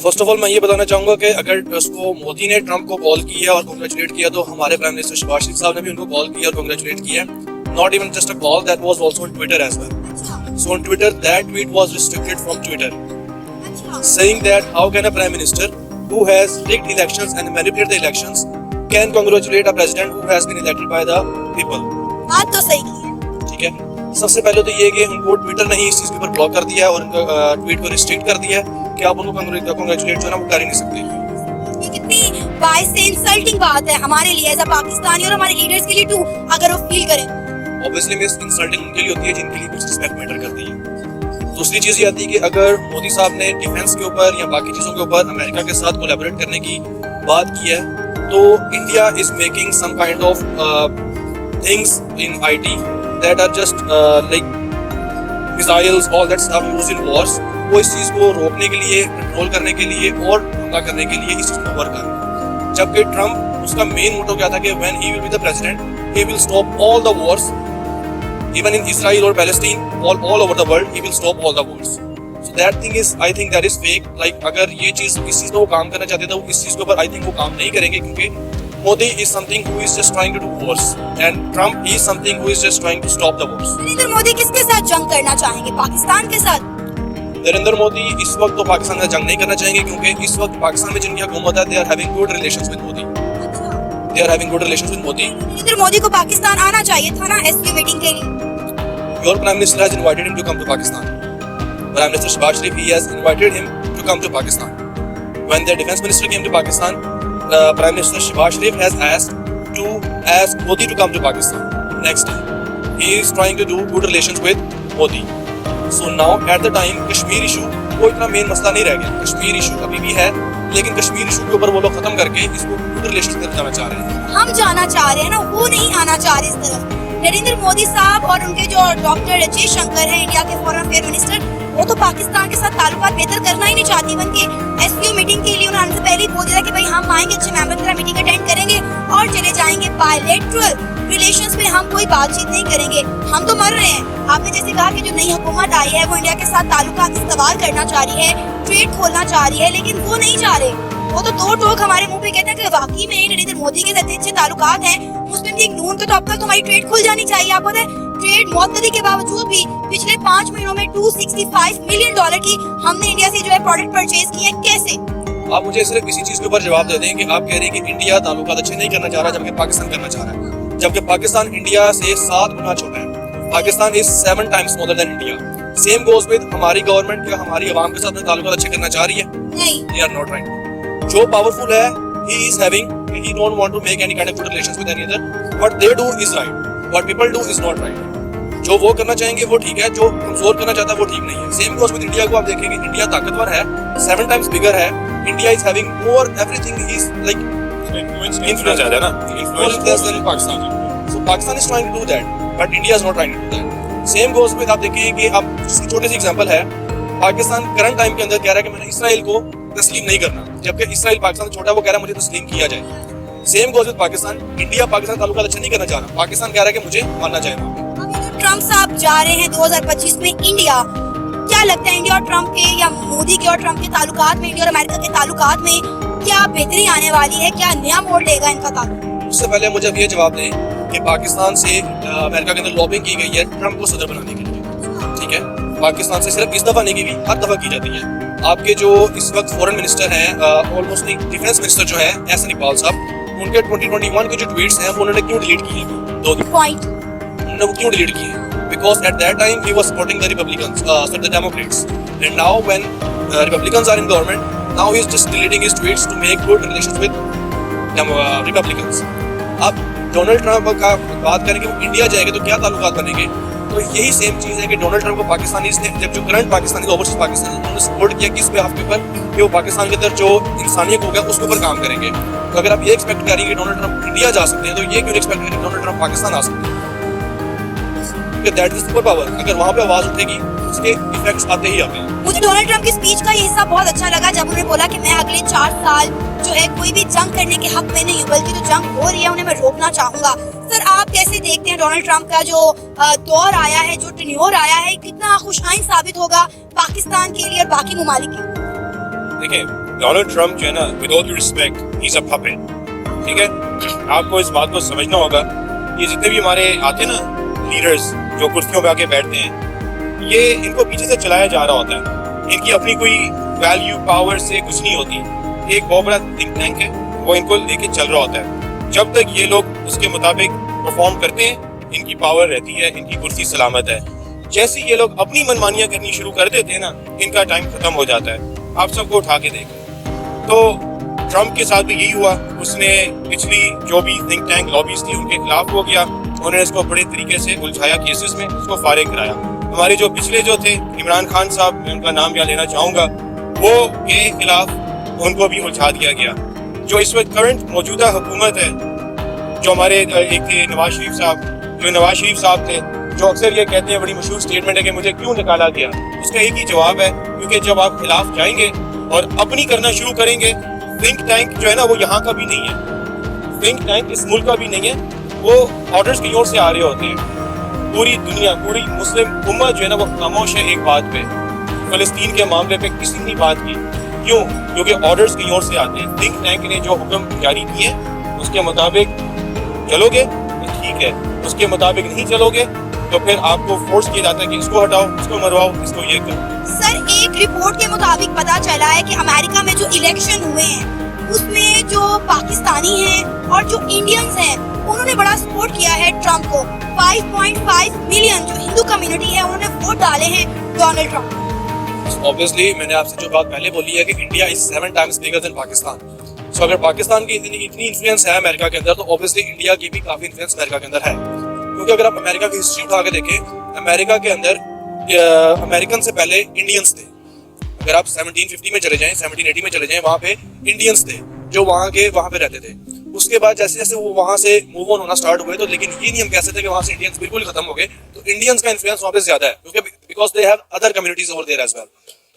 First of all मैं ये बताना चाहूंगा कि अगर उसको मोदी ने ट्रम्प को कॉल किया और कांग्रेचुलेट किया तो हमारे प्राइम मिनिस्टर शहबाज शरीफ साहब ने भी उनको कॉल किया और कांग्रेचुलेट किया. Not even just a call, that was also on Twitter as well. So on Twitter that tweet was restricted from Twitter, saying that how can a prime minister who has rigged elections and manipulated the elections can congratulate a president who has been elected by the people. बात तो सही की है. ठीक है, सबसे पहले तो ये कि उनको ट्विटर ने ही इस चीज के ऊपर ब्लॉक कर दिया है और उनका ट्वीट को रिस्ट्रिक्ट कर दिया है कि आप उनको कांग्रेचुलेट जो है ना वो कर ही नहीं सकते. ये कितनी बाइस से इंसल्टिंग बात है हमारे लिए एज अ पाकिस्तानी और हमारे लीडर्स के लिए टू, अगर वो फील करें. ऑब्वियसली मिस इंसल्टिंग उनके लिए होती है जिनके लिए कुछ रिस्पेक्ट मैटर करती है. दूसरी चीज ये आती है कि अगर मोदी साहब ने डिफेंस के ऊपर या बाकी चीजों के ऊपर अमेरिका के साथ कोलैबोरेट करने की बात की है तो India is making some kind of things in IT that are just like missiles all that stuff used in wars. वो इस चीज को रोकने के लिए, कंट्रोल करने के लिए और हमला करने के लिए इस चीज को वर्क कर रहे हैं. जबकि ट्रम्प उसका मेन मोटो क्या था कि when he will be the president he will stop all the Wars. Even in Israel or Palestine, all over the world, he will stop all the wars. So that thing is, I think that is fake. Like अगर ये चीज इस चीज पे वो काम करना चाहते थे, वो इस चीज के ऊपर I think वो काम नहीं करेंगे क्योंकि Modi is something who is just trying to do wars and Trump is something who is just trying to stop the wars. Narendra Modi किसके साथ जंग करना चाहेंगे? पाकिस्तान के साथ? नरेंद्र मोदी इस वक्त तो पाकिस्तान का जंग नहीं करना चाहेंगे क्योंकि इस वक्त पाकिस्तान में जिनकी हुकूमत है, they are having good relations with Modi. They are having good relations with Modi. Narendra Modi को पाकिस्तान आना चाहिए था ना एसपी मीटिंग के लिए. Your Prime Minister has invited him to come to Pakistan. Prime Minister Shehbaz Sharif, he has invited him to come to Pakistan. When the Defense Minister came to Pakistan, Prime Minister Shehbaz Sharif has asked Modi to come to Pakistan next time. He is trying to do good relations with Modi. So now at the time Kashmir issue वो इतना main मसला नहीं रह गया. Kashmir issue अभी भी है लेकिन कश्मीर इशू के ऊपर वो लोग खत्म करके इसको गुड रिलेशन करके जाना चाह रहे हैं. हम जाना चाह रहे हैं ना, वो नहीं आना चाह रहे इस तरफ. नरेंद्र मोदी साहब और उनके जो डॉक्टर जयशंकर हैं इंडिया के फॉरेन अफेयर मिनिस्टर, वो तो पाकिस्तान के साथ ताल्लुकात बेहतर करना ही नहीं चाहती. बल्कि एसपीओ मीटिंग के लिए उन्होंने हमसे पहले ही बोल दिया कि भाई हम आएंगे, अच्छे मेंबर की तरह मीटिंग अटेंड करेंगे और चले जाएंगे. बायलैटरल रिलेशंस में हम कोई बातचीत नहीं करेंगे. हम तो मर रहे हैं. आपने जैसे कहा कि जो नई हुकूमत आई है वो इंडिया के साथ ताल्लुकात इस्तवार करना चाह रही है, ट्रेड खोलना चाह रही है, लेकिन वो नहीं चाह रहे. वो तो दो टोक हमारे मुंह पे कहते हैं कि वाकई में नरेंद्र मोदी के साथ अच्छे ताल्लुकात हैं. मुस्लिम लीग नून के तो अब तक हमारी ट्रेड खुल जानी चाहिए. आपको पता है ट्रेड मौतदी के बावजूद भी पिछले 5 महीनों में $265 मिलियन की हमने इंडिया से जो है प्रोडक्ट परचेज किए. कैसे? आप मुझे सिर्फ इसी चीज के ऊपर जवाब दे दें कि आप कह रहे हैं कि इंडिया ताल्लुकात अच्छे नहीं करना चाह रहा जबकि पाकिस्तान करना चाह रहा है, जबकि पाकिस्तान इंडिया से 7 गुना छोटा है. Pakistan is 7 times smaller than India. Same goes with हमारी गवर्नमेंट क्या हमारी आवाम के साथ ताल्लुकात अच्छे करना चाह रही है? नहीं. They are not right. जो पावरफुल है he is having, he don't want to make any kind of good relations with any other. What they do is right. What people do is not right. जो वो करना चाहेंगे वो ठीक है, जो कमजोर करना चाहता है वो ठीक नहीं है. सेम गोज विद इंडिया को आप देखेंगे, इंडिया ताकतवर है, 7 times bigger है. India is having more everything is like influence ज्यादा है ना, influence then Pakistan. So Pakistan is trying to do that but India is not trying to do that. Same goes with आप देखिए कि अब छोटी सी एग्जांपल है, पाकिस्तान करंट टाइम के अंदर कह रहा है कि मैंने इसराइल को तस्लीम नहीं करना, जबकि इसराइल पाकिस्तान से छोटा, वो कह रहा है मुझे तस्लीम किया जाए. Same goes with Pakistan. India Pakistan ताल्लुकात अच्छा नहीं करना चाह रहा, पाकिस्तान कह रहा है कि मुझे मानना चाहिए. ट्रम्प साहब जा रहे हैं 2025 में इंडिया. क्या लगता है इंडिया और ट्रम्प के या मोदी के और ट्रम्प के ताल्लुकात में, इंडिया और अमेरिका के ताल्लुकात में क्या बेहतरी आने वाली है? क्या नया मोड़ लेगा इनका ताल्लुक? उससे पहले मुझे अब ये जवाब दें कि पाकिस्तान से अमेरिका के अंदर लॉबिंग की गई है ट्रम्प को सदर बनाने के लिए. ठीक है, पाकिस्तान से सिर्फ इस दफा नहीं की गई, हर दफा की जाती है. आपके जो इस वक्त फॉरेन मिनिस्टर हैं, ऑलमोस्ट डिफेंस मिनिस्टर जो है एहसन इकबाल साहब, उनके 2021 के जो ट्वीट्स हैं वो उन्होंने क्यों डिलीट किए? 2 पॉइंट उन्होंने वो क्यों डिलीट किए? Because at that time he was supporting the Republicans, the Democrats, and now when Republicans are in government, now he is just deleting his tweets to make good relations with Republicans. अब Donald Trump का बात करें कि वो India जाएंगे तो क्या ताल्लुकात बनेंगे, तो यही सेम चीज़ है कि डोनाल्ड ट्रम्प को पाकिस्तानीज़ ने, जब जो करंट पाकिस्तानी ओवरसीज पाकिस्तानी, उन्होंने सपोर्ट किया किस बेहाफ के ऊपर कि वो पाकिस्तान के अंदर जो इंसानियत होगा उसके ऊपर काम करेंगे. तो अगर आप ये एक्सपेक्ट करेंगे कि डोनाल्ड ट्रम्प इंडिया जा सकते हैं, तो ये क्यों एक्सपेक्ट करें कि डोनाल्ड ट्रम्प पाकिस्तान आ सकते हैं? That is super power. अगर वहाँ पे आवाज उठेगी उसके इफेक्ट्स आते ही आते हैं. मुझे डोनाल्ड ट्रम्प की स्पीच का ये हिस्सा बहुत अच्छा लगा जब उन्होंने बोला कि मैं अगले 4 साल जो है कोई भी जंग करने के हक में नहीं हूँ, बल्कि जो जंग हो रही है उन्हें मैं रोकना चाहूंगा. सर आप कैसे देखते हैं डोनाल्ड ट्रम्प का जो दौर आया है, जो टेन्योर आया है, कितना खुशआइन साबित होगा पाकिस्तान के लिए और बाकी ममालिक के लिए? देखिए डोनाल्ड ट्रम्प जो है ना, with all due respect, he is a puppet. ठीक है, आपको इस बात को समझना होगा कि जितने भी हमारे आते हैं ना लीडर्स जो कुर्सियों पे आके बैठते हैं, ये इनको पीछे से चलाया जा रहा होता है। इनकी अपनी कोई वैल्यू पावर से कुछ नहीं होती। एक बहुत बड़ा थिंक टैंक है, वो इनको लेके चल रहा होता है। जब तक ये लोग उसके मुताबिक परफॉर्म करते हैं, इनकी पावर रहती है, इनकी कुर्सी सलामत है। जैसे ये लोग अपनी मनमानियां करनी शुरू कर देते हैं ना, इनका टाइम खत्म हो जाता है। आप सबको उठा के देखें तो ट्रम्प के साथ भी यही हुआ। उसने पिछली जो भी थिंक टैंक लॉबीज थी उनके खिलाफ हो गया, उन्होंने इसको बड़े तरीके से उलझाया केसेस में, उसको फारिग कराया। हमारे जो पिछले जो थे इमरान खान साहब, मैं उनका नाम यहाँ लेना चाहूँगा, वो के खिलाफ उनको भी उलझा दिया गया। जो इस वक्त करंट मौजूदा हुकूमत है, जो हमारे एक थे नवाज शरीफ साहब, जो नवाज शरीफ साहब थे, जो अक्सर ये कहते हैं, बड़ी मशहूर स्टेटमेंट है कि मुझे क्यों निकाला गया, उसका एक ही जवाब है, क्योंकि जब आप खिलाफ जाएंगे और अपनी करना शुरू करेंगे, थिंक टैंक जो है ना वो यहाँ का भी नहीं है, थिंक टैंक इस मुल्क का भी नहीं है, वो ऑर्डर्स की ओर से आ रहे होते हैं। पूरी दुनिया, पूरी मुस्लिम उम्मत जो है ना वो खामोश है एक बात पे, फलस्तीन के मामले पे किसी ने बात की। क्यों? क्योंकि ऑर्डर्स की ओर से आते हैं। थिंक टैंक ने जो हुक्म जारी किए उसके मुताबिक चलोगे तो ठीक है, उसके मुताबिक नहीं चलोगे तो फिर आपको फोर्स किया जाता है कि इसको हटाओ, इसको मरवाओ, इसको ये करो। सर, एक रिपोर्ट के मुताबिक पता चला है कि अमेरिका में जो इलेक्शन हुए हैं उसमें जो पाकिस्तानी हैं और जो इंडियंस हैं उन्होंने बड़ा सपोर्ट किया है ट्रम्प को। 5.5 मिलियन जो हिंदू कम्युनिटी है उन्होंने वोट डाले हैं डोनाल्ड ट्रम्प। ऑब्वियसली मैंने आपसे जो बात पहले बोली है कि India is 7 times bigger than Pakistan. So अगर पाकिस्तान की इतनी इन्फ्लुएंस है अमेरिका के अंदर, तो ऑब्वियसली इंडिया की भी काफी इन्फ्लुएंस अमेरिका के अंदर है। क्योंकि अगर आप अमेरिका की हिस्ट्री उठा के देखें, अमेरिका के अंदर अमेरिकन से पहले इंडियंस थे। अगर आप 1750 में चले जाएं, 1780 में चले जाएं, वहाँ पे इंडियंस थे जो वहाँ पे रहते थे। उसके बाद जैसे जैसे वो वहाँ से मूव ऑन होना स्टार्ट हुए, तो लेकिन ये नहीं हम कह सकते कि वहाँ से इंडियंस बिल्कुल खत्म हो गए। तो इंडियंस का इन्फ्लुएंस वहाँ पे ज्यादा है, क्योंकि because they have other communities over there as well.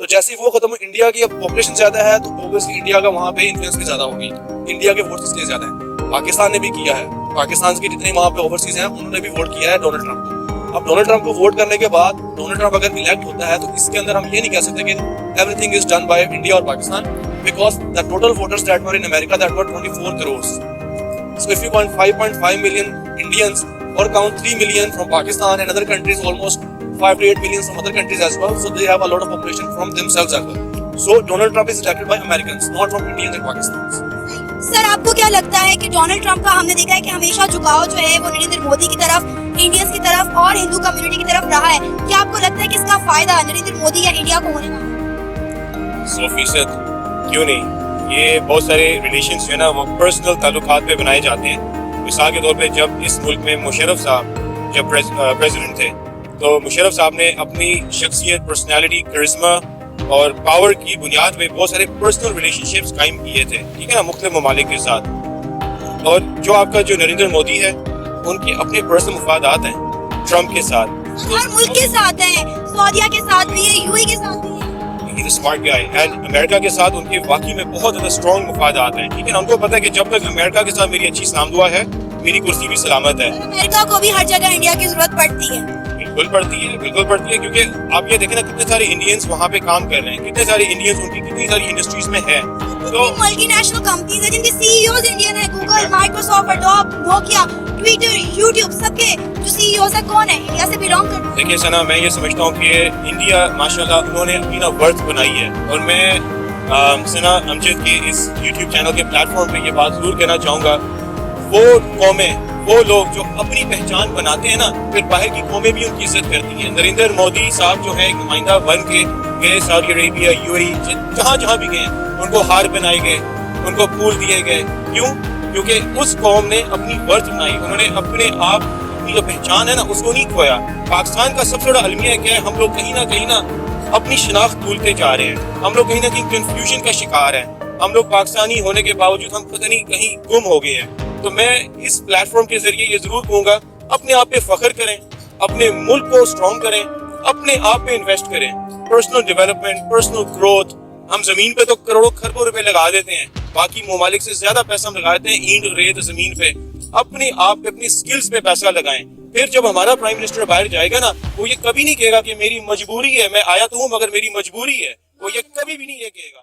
तो जैसे ही वो खत्म हुई, इंडिया की अब पॉपुलेशन ज्यादा है, तो ऑब्वियसली इंडिया का वहाँ पे इन्फ्लुएंस भी ज्यादा होगी। इंडिया के वोट इसलिए ज्यादा है। पाकिस्तान ने भी किया है, पाकिस्तान के जितने वहाँ पे ओवरसीज हैं उन्होंने भी वोट किया है डोनाल्ड ट्रम्प को। अब डोनाल्ड ट्रम्प को वोट करने के बाद डोनाल्ड ट्रम्प अगर इलेक्ट होता है, तो इसके अंदर हम ये नहीं कह सकते कि everything is done by India और Pakistan, because the total voters that were in America that were 24 crores. So if you count 5.5 million Indians or count 3 million from Pakistan and other countries, almost 5 to 8 million from other countries as well, so they have a lot of population from themselves as well. So Donald Trump is elected by Americans, not from Indians and Pakistanis. Sir, आपको क्या लगता है कि Donald Trump का हमने देखा है कि हमेशा झुकाव जो है वो नरेंद्र मोदी की तरफ, इंडियंस की तरफ और हिंदू कम्युनिटी की तरफ रहा है। क्या आपको लगता है कि इसका फायदा नरेंद्र मोदी या इंडिया को होने वाला है? 100% क्यों नहीं। ये बहुत सारे रिलेशंस जो है ना वो पर्सनल ताल्लुकात पे बनाए जाते हैं। मिसाल के तौर पे जब इस मुल्क में मुशर्रफ साहब जब प्रेसिडेंट थे, तो मुशर्रफ साहब ने अपनी शख्सियत, पर्सनालिटी, करिश्मा और पावर की बुनियाद पे बहुत सारे पर्सनल रिलेशनशिप्स कायम किए थे, ठीक है ना, मुख्तलिफ ममालिक के साथ। और जो आपका जो नरेंद्र मोदी है, उनके अपने पर्सनल मुफादात हैं ट्रम्प के साथ, हर मुल्क के साथ है, सऊदीया के साथ भी है, यूएई के साथ भी है। स्मार्ट गाय एंड अमेरिका के साथ उनके वाकई में बहुत ज्यादा स्ट्रॉन्ग मुफादात हैं, ठीक है ना। उनको पता है कि जब तक अमेरिका के साथ मेरी अच्छी सामदुआ है, मेरी कुर्सी भी सलामत है। अमेरिका को भी हर जगह इंडिया की जरूरत पड़ती है। बिल्कुल पड़ती है, बिल्कुल पड़ती है, क्योंकि आप ये देखें ना कितने सारे इंडियंस वहाँ पे काम कर रहे हैं, कितने सारे इंडियंस उनकी कितनी सारी इंडस्ट्रीज में है। तो मल्टीनेशनल कंपनीज है जिनके सीईओज इंडियन है, Google, Microsoft, adobe, Nokia, Twitter, YouTube, सबके जो सीईओज है कौन है? इंडिया से बिलोंग करते हैं। देखिए सना, मैं ये समझता हूँ कि इंडिया माशाल्लाह उन्होंने अपनी ना वर्थ बनाई है। और मैं सना अमजद के इस यूट्यूब चैनल के प्लेटफॉर्म पे ये बात जरूर कहना चाहूँगा, वो कौमें, वो लोग जो अपनी पहचान बनाते हैं ना, फिर बाहर की कौमें भी उनकी इज्जत करती हैं। नरेंद्र मोदी साहब जो है एक नुमाइंदा बन के गए सऊदी अरेबिया, यूएई, जहाँ जहाँ भी गए उनको हार बनाए गए, उनको फूल दिए गए। क्यों? क्योंकि उस कौम ने अपनी वर्थ बनाई, उन्होंने अपने आप, अपनी जो पहचान है ना उसको नहीं खोया। पाकिस्तान का सबसे बड़ा अलमिया क्या है? हम लोग कहीं ना अपनी शनाख्त भूलते जा रहे हैं, हम लोग कहीं ना कहीं कंफ्यूजन का शिकार हैं। हम लोग पाकिस्तानी होने के बावजूद हम पता नहीं कहीं गुम हो गए हैं। तो मैं इस प्लेटफॉर्म के जरिए ये जरूर कहूंगा, अपने आप पे फख्र करें, अपने मुल्क को स्ट्रॉन्ग करें, अपने आप पे इन्वेस्ट करें, पर्सनल डेवलपमेंट, पर्सनल ग्रोथ। हम जमीन पे तो करोड़ों खरबों रुपए लगा देते हैं, बाकी ममालिक से ज्यादा पैसा हम लगाते हैं ईंट रेत जमीन पे। अपने आप पे, अपनी स्किल्स पे पैसा लगाएं। फिर जब हमारा प्राइम मिनिस्टर बाहर जाएगा ना, वो ये कभी नहीं कहेगा कि मेरी मजबूरी है, मैं आया तो हूँ मगर मेरी मजबूरी है। वो ये कभी भी नहीं ये कहेगा।